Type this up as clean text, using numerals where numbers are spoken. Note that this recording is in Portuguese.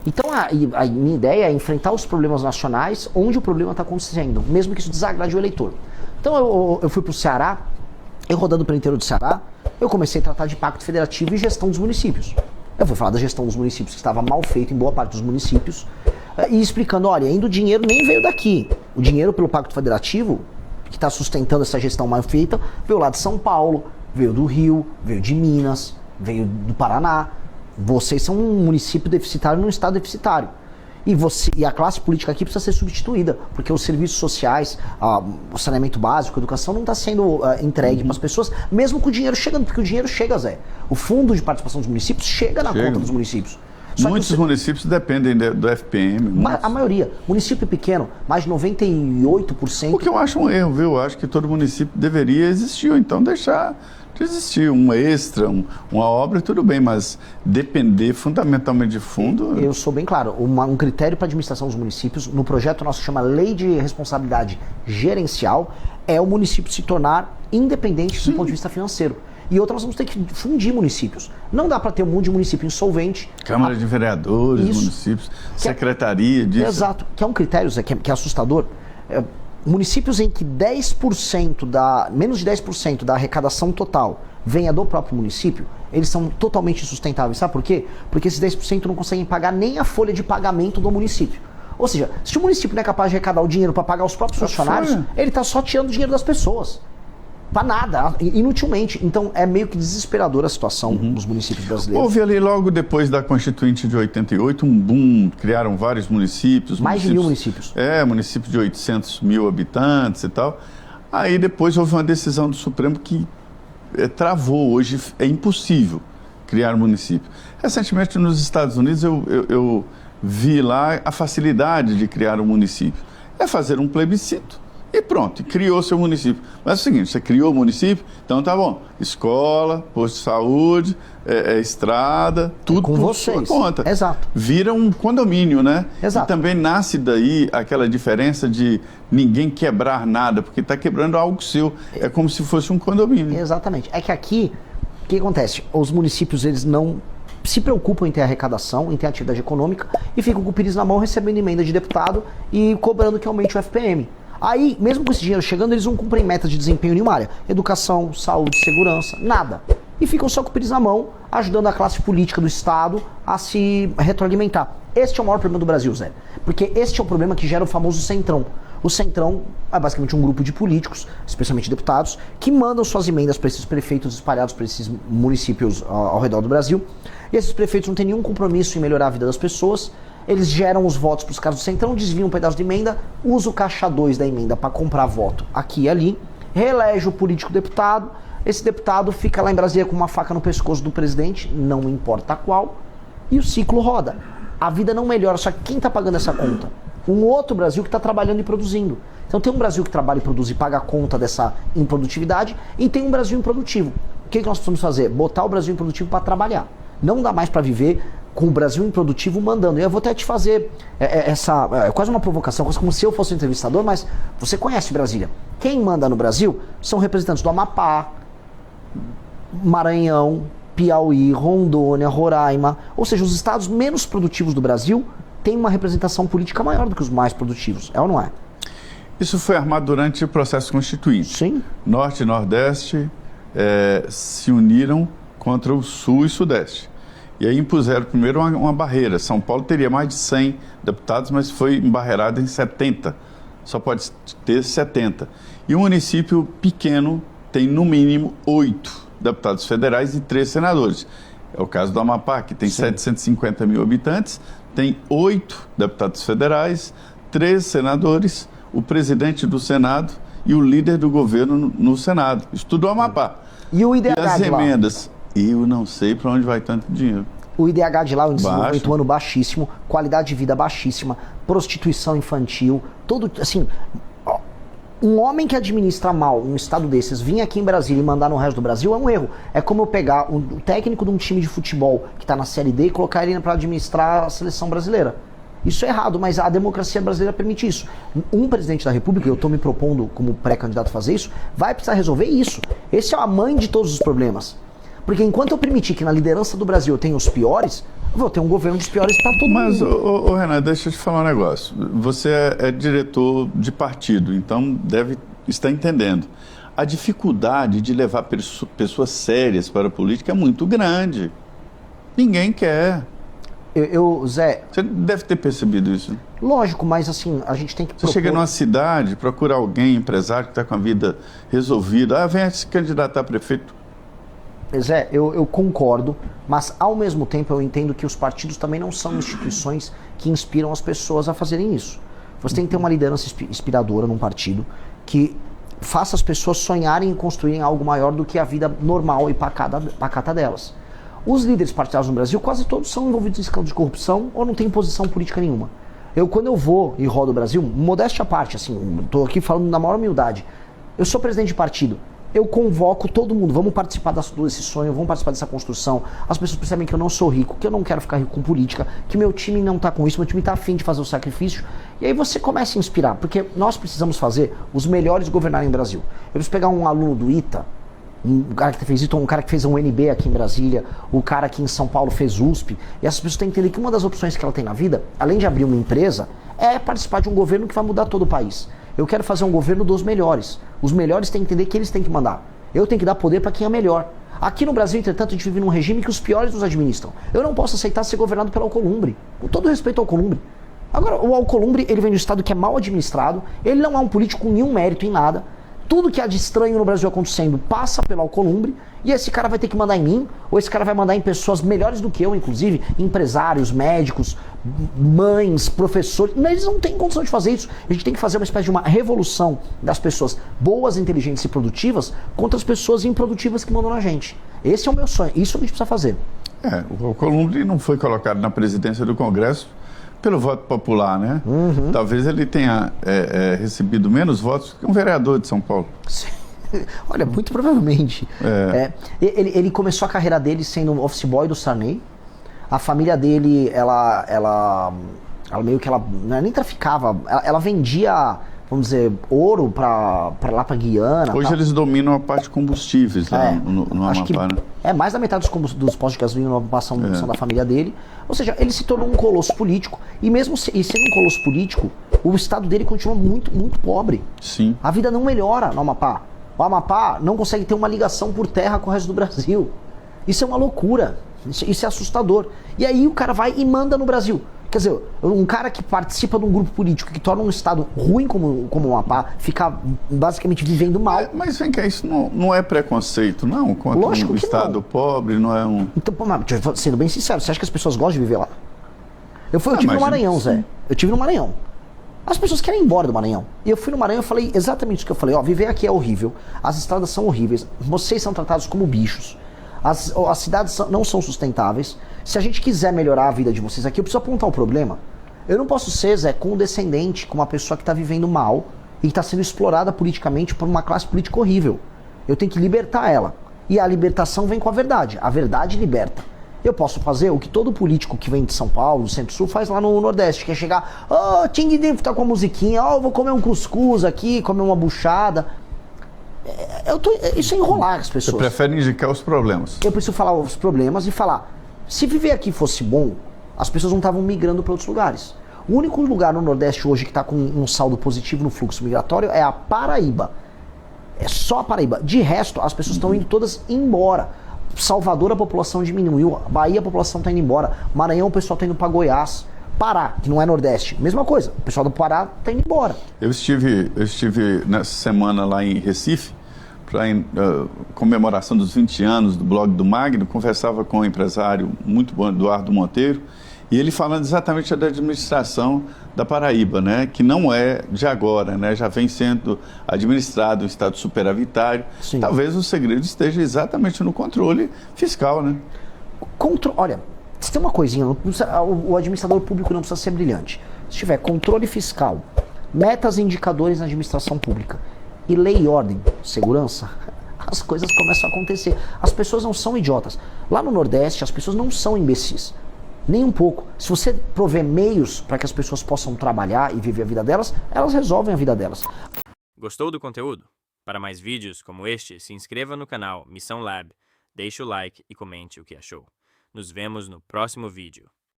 Então a minha ideia é enfrentar os problemas nacionais onde o problema está acontecendo, mesmo que isso desagrade o eleitor. Então eu fui para o Ceará, eu rodando pelo interior do Ceará, eu comecei a tratar de pacto federativo e gestão dos municípios. Eu vou falar da gestão dos municípios, que estava mal feita em boa parte dos municípios, e explicando, olha, ainda o dinheiro nem veio daqui. O dinheiro pelo pacto federativo, que está sustentando essa gestão mal feita, veio lá de São Paulo, veio do Rio, veio de Minas, veio do Paraná. Vocês são um município deficitário num estado deficitário. E a classe política aqui precisa ser substituída, porque os serviços sociais, o saneamento básico, a educação não está sendo entregue para as pessoas, mesmo com o dinheiro chegando, porque o dinheiro chega, Zé. O fundo de participação dos municípios chega na conta dos municípios. Muitos municípios dependem do FPM. A maioria. Município pequeno, mais de 98%. O que eu acho um erro, viu? Eu acho que todo município deveria existir, ou então deixar de existir um extra, uma obra, tudo bem, mas depender fundamentalmente de fundo... Eu sou bem claro, um critério para a administração dos municípios, no projeto nosso chama Lei de Responsabilidade Gerencial, é o município se tornar independente do ponto de vista financeiro. E outra, nós vamos ter que fundir municípios. Não dá para ter um monte de município insolvente. Câmara de Vereadores, municípios, secretaria disso. Exato, que é um critério, Zé, que é assustador. Municípios em que menos de 10% da arrecadação total venha do próprio município, eles são totalmente insustentáveis. Sabe por quê? Porque esses 10% não conseguem pagar nem a folha de pagamento do município. Ou seja, se o município não é capaz de arrecadar o dinheiro para pagar os próprios funcionários, ele está só tirando o dinheiro das pessoas. Para nada, inutilmente. Então é meio que desesperadora a situação dos municípios brasileiros. Houve ali logo depois da Constituinte de 88 um boom, criaram vários municípios. Mais de 1000 municípios. Município de 800 mil habitantes e tal. Aí depois houve uma decisão do Supremo que travou. Hoje é impossível criar município. Recentemente nos Estados Unidos eu vi lá a facilidade de criar um município. É fazer um plebiscito. E pronto, criou seu município. Mas é o seguinte, você criou o município, então tá bom. Escola, posto de saúde, estrada, tudo com por vocês. Sua conta. Exato. Vira um condomínio, né? Exato. E também nasce daí aquela diferença de ninguém quebrar nada, porque está quebrando algo seu. É como se fosse um condomínio. Exatamente. É que aqui, o que acontece? Os municípios, eles não se preocupam em ter arrecadação, em ter atividade econômica, e ficam com o pires na mão, recebendo emenda de deputado e cobrando que aumente o FPM. Aí, mesmo com esse dinheiro chegando, eles não cumprem metas de desempenho em nenhuma área. Educação, saúde, segurança, nada. E ficam só com o pires na mão, ajudando a classe política do Estado a se retroalimentar. Este é o maior problema do Brasil, Zé. Porque este é o problema que gera o famoso Centrão. O Centrão é basicamente um grupo de políticos, especialmente deputados, que mandam suas emendas para esses prefeitos espalhados por esses municípios ao redor do Brasil. E esses prefeitos não têm nenhum compromisso em melhorar a vida das pessoas. Eles geram os votos para os caras do Centrão, desviam um pedaço de emenda, usa o caixa 2 da emenda para comprar voto aqui e ali, reelege o político deputado, esse deputado fica lá em Brasília com uma faca no pescoço do presidente, não importa qual, e o ciclo roda. A vida não melhora, só que quem está pagando essa conta? Um outro Brasil que está trabalhando e produzindo. Então tem um Brasil que trabalha e produz e paga a conta dessa improdutividade, e tem um Brasil improdutivo. O que nós precisamos fazer? Botar o Brasil improdutivo para trabalhar. Não dá mais para viver com o Brasil improdutivo mandando. E eu vou até te fazer quase uma provocação, quase como se eu fosse um entrevistador, mas você conhece Brasília. Quem manda no Brasil são representantes do Amapá, Maranhão, Piauí, Rondônia, Roraima. Ou seja, os estados menos produtivos do Brasil têm uma representação política maior do que os mais produtivos. É ou não é? Isso foi armado durante o processo constituinte. Sim. Norte e Nordeste se uniram contra o Sul e Sudeste. E aí impuseram primeiro uma barreira. São Paulo teria mais de 100 deputados, mas foi embarreirado em 70. Só pode ter 70. E um município pequeno tem no mínimo 8 deputados federais e 3 senadores. É o caso do Amapá, que tem 750 mil habitantes, tem 8 deputados federais, 3 senadores, o presidente do Senado e o líder do governo no Senado. Isso tudo é o Amapá. E o IDH e as emendas? Eu não sei para onde vai tanto dinheiro. O IDH de lá, o índice de desenvolvimento humano baixíssimo, qualidade de vida baixíssima, prostituição infantil, todo, assim, um homem que administra mal um estado desses, vir aqui em Brasília e mandar no resto do Brasil é um erro. É como eu pegar o técnico de um time de futebol que está na Série D e colocar ele para administrar a seleção brasileira. Isso é errado, mas a democracia brasileira permite isso. Um presidente da República, eu estou me propondo como pré-candidato a fazer isso, vai precisar resolver isso. Esse é a mãe de todos os problemas. Porque enquanto eu permitir que na liderança do Brasil eu tenha os piores, eu vou ter um governo dos piores para todo Mas, mundo. Renato, deixa eu te falar um negócio. Você é diretor de partido, então deve estar entendendo. A dificuldade de levar pessoas sérias para a política é muito grande. Ninguém quer. Zé... Você deve ter percebido isso. Lógico, mas assim, a gente tem que Você chega numa cidade, procura alguém, empresário que está com a vida resolvida. Ah, venha se candidatar a prefeito. Zé, eu concordo, mas ao mesmo tempo eu entendo que os partidos também não são instituições que inspiram as pessoas a fazerem isso. Você tem que ter uma liderança inspiradora num partido que faça as pessoas sonharem em construírem algo maior do que a vida normal e pacata delas. Os líderes partidários no Brasil, quase todos são envolvidos em escândalo de corrupção ou não têm posição política nenhuma. Quando eu vou e rodo o Brasil, modéstia à parte, assim, estou aqui falando na maior humildade, eu sou presidente de partido, eu convoco todo mundo, vamos participar desse sonho, vamos participar dessa construção. As pessoas percebem que eu não sou rico, que eu não quero ficar rico com política, que meu time não está com isso, meu time está afim de fazer o sacrifício. E aí você começa a inspirar, porque nós precisamos fazer os melhores governarem o Brasil. Eu preciso pegar um aluno do ITA, um cara que fez ITA, um cara que fez um UNB aqui em Brasília, o cara que em São Paulo fez USP, e essas pessoas têm que entender que uma das opções que ela tem na vida, além de abrir uma empresa, é participar de um governo que vai mudar todo o país. Eu quero fazer um governo dos melhores. Os melhores têm que entender que eles têm que mandar. Eu tenho que dar poder para quem é melhor. Aqui no Brasil, entretanto, a gente vive num regime que os piores nos administram. Eu não posso aceitar ser governado pelo Alcolumbre. Com todo respeito ao Alcolumbre. Agora, o Alcolumbre, ele vem de um estado que é mal administrado, ele não é um político com nenhum mérito em nada. Tudo que há de estranho no Brasil acontecendo passa pelo Alcolumbre, e esse cara vai ter que mandar em mim, ou esse cara vai mandar em pessoas melhores do que eu, inclusive, empresários, médicos, mães, professores. Eles não têm condição de fazer isso. A gente tem que fazer uma espécie de uma revolução das pessoas boas, inteligentes e produtivas contra as pessoas improdutivas que mandam na gente. Esse é o meu sonho, isso a gente precisa fazer. O Alcolumbre não foi colocado na presidência do Congresso pelo voto popular, né? Uhum. Talvez ele tenha recebido menos votos que um vereador de São Paulo. Olha, muito provavelmente. Ele começou a carreira dele sendo um office boy do Sarney. A família dele, ela meio que nem traficava, ela vendia, vamos dizer, ouro lá pra Guiana. Hoje eles dominam a parte de combustíveis lá no Amapá, né? Mais da metade dos postos de gasolina no Amapá são da família dele. Ou seja, ele se tornou um colosso político. E mesmo sendo um colosso político, o estado dele continua muito, muito pobre. Sim. A vida não melhora no Amapá. O Amapá não consegue ter uma ligação por terra com o resto do Brasil. Isso é uma loucura. Isso é assustador. E aí o cara vai e manda no Brasil. Quer dizer, um cara que participa de um grupo político que torna um estado ruim como o Amapá, fica basicamente vivendo mal. Mas vem cá, isso não é preconceito, não? Contra Lógico um que estado não. Pobre, não é um... Então, sendo bem sincero, você acha que as pessoas gostam de viver lá? Eu tive no Maranhão, Zé. Eu tive no Maranhão. As pessoas querem ir embora do Maranhão. E eu fui no Maranhão e falei exatamente isso que eu falei. Viver aqui é horrível, as estradas são horríveis, vocês são tratados como bichos. As cidades não são sustentáveis. Se a gente quiser melhorar a vida de vocês aqui, eu preciso apontar o problema. Eu não posso ser, Zé, condescendente com uma pessoa que está vivendo mal e que está sendo explorada politicamente por uma classe política horrível. Eu tenho que libertar ela. E a libertação vem com a verdade. A verdade liberta. Eu posso fazer o que todo político que vem de São Paulo, do Centro-Sul, faz lá no Nordeste, que é chegar, Ting Ding, tá com a musiquinha, vou comer um cuscuz aqui, comer uma buchada. Isso é enrolar as pessoas. Você prefere indicar os problemas. Eu preciso falar os problemas e falar, se viver aqui fosse bom, as pessoas não estavam migrando para outros lugares. O único lugar no Nordeste hoje que está com um saldo positivo no fluxo migratório é a Paraíba. É só a Paraíba. De resto, as pessoas estão indo todas embora. Salvador, a população diminuiu. Bahia, a população está indo embora. Maranhão, o pessoal está indo para Goiás. Pará, que não é Nordeste, mesma coisa. O pessoal do Pará está indo embora. Eu estive nessa semana lá em Recife, para comemoração dos 20 anos do blog do Magno, conversava com um empresário muito bom, Eduardo Monteiro, e ele falando exatamente da administração da Paraíba, né, que não é de agora, né, já vem sendo administrado em estado superavitário. Sim. Talvez o segredo esteja exatamente no controle fiscal, né? Olha, se tem uma coisinha, o administrador público não precisa ser brilhante. Se tiver controle fiscal, metas e indicadores na administração pública, e lei e ordem, segurança, as coisas começam a acontecer. As pessoas não são idiotas. Lá no Nordeste, as pessoas não são imbecis. Nem um pouco. Se você prover meios para que as pessoas possam trabalhar e viver a vida delas, elas resolvem a vida delas. Gostou do conteúdo? Para mais vídeos como este, se inscreva no canal Missão Lab. Deixe o like e comente o que achou. Nos vemos no próximo vídeo.